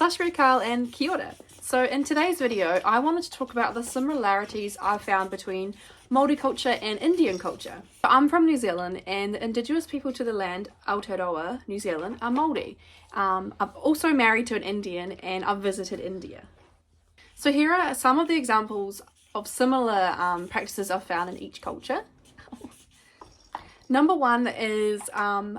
Sashri Kal and Kia ora. So in today's video, I wanted to talk about the similarities I've found between Māori culture and Indian culture. I'm from New Zealand, and the indigenous people to the land, Aotearoa, New Zealand, are Māori. I'm also married to an Indian, and I've visited India. So here are some of the examples of similar practices I've found in each culture. Number one is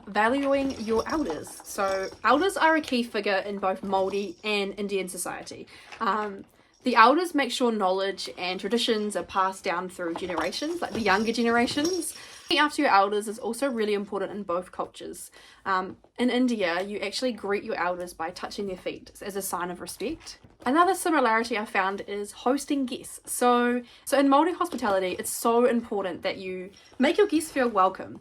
valuing your elders. So elders are a key figure in both Māori and Indian society. The elders make sure knowledge and traditions are passed down through generations, like the younger generations. Looking after your elders is also really important in both cultures. In India, you actually greet your elders by touching their feet as a sign of respect. Another similarity I found is hosting guests. So in Māori hospitality, it's so important that you make your guests feel welcome.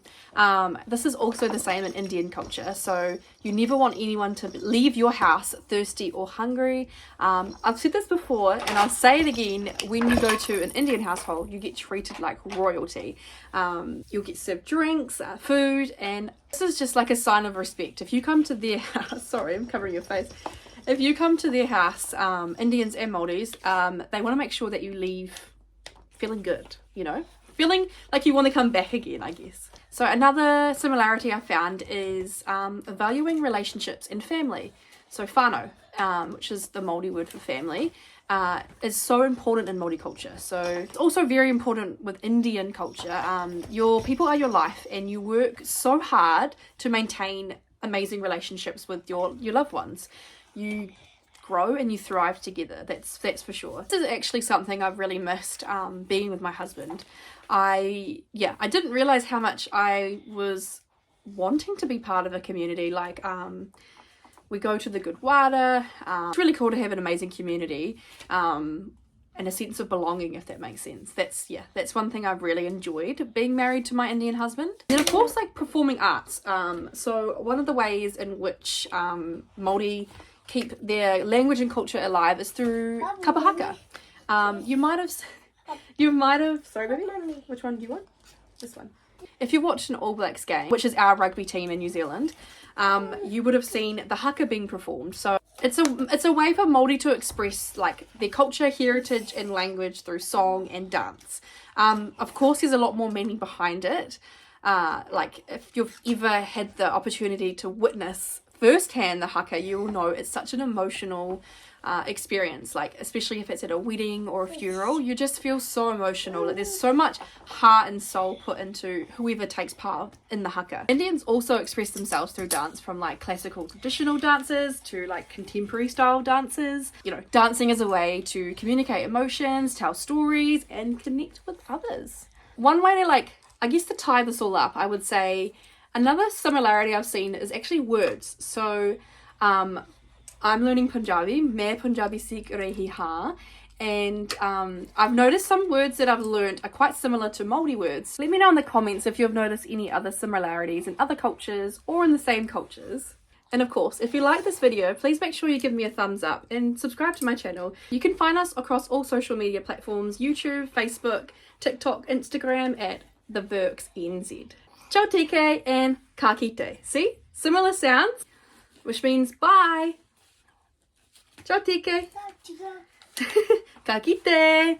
This is also the same in Indian culture. So you never want anyone to leave your house thirsty or hungry. I've said this before, and I'll say it again. When you go to an Indian household, you get treated like royalty. You'll get served drinks, food, and this is just like a sign of respect. If you come to their house, sorry, I'm covering your face. If you come to their house, Indians and Māoris, they want to make sure that you leave feeling good, you know? Feeling like you want to come back again, I guess. So another similarity I found is valuing relationships and family. So whānau, which is the Māori word for family, is so important in Māori culture. So it's also very important with Indian culture. Your people are your life, and you work so hard to maintain amazing relationships with your loved ones. You grow and you thrive together. That's for sure. This is actually something I've really missed being with my husband. I didn't realize how much I was wanting to be part of a community. Like we go to the good wada. It's really cool to have an amazing community and a sense of belonging, if that makes sense. That's one thing I've really enjoyed being married to my Indian husband. And of course, like performing arts. So one of the ways in which Māori keep their language and culture alive is through kapahaka. You might have, sorry baby, which one do you want? This one. If you watched an All Blacks game, which is our rugby team in New Zealand, you would have seen the haka being performed. So it's a way for Māori to express like their culture, heritage and language through song and dance. Of course, there's a lot more meaning behind it. Like if you've ever had the opportunity to witness firsthand the haka, you will know it's such an emotional experience, like especially if it's at a wedding or a funeral. You just feel so emotional. Like there's so much heart and soul put into whoever takes part in the haka. Indians also express themselves through dance, from like classical traditional dances to like contemporary style dances. You know, dancing is a way to communicate emotions, tell stories and connect with others. One way to to tie this all up, I would say another similarity I've seen is actually words. So I'm learning Punjabi, Main Punjabi Sikh Rehi Ha, and I've noticed some words that I've learned are quite similar to Māori words. Let me know in the comments if you've noticed any other similarities in other cultures or in the same cultures. And of course, if you like this video, please make sure you give me a thumbs up and subscribe to my channel. You can find us across all social media platforms, YouTube, Facebook, TikTok, Instagram at The Verks NZ. Ciao tike and ka kite. See? Similar sounds, which means bye. Ciao tike. Ka kite.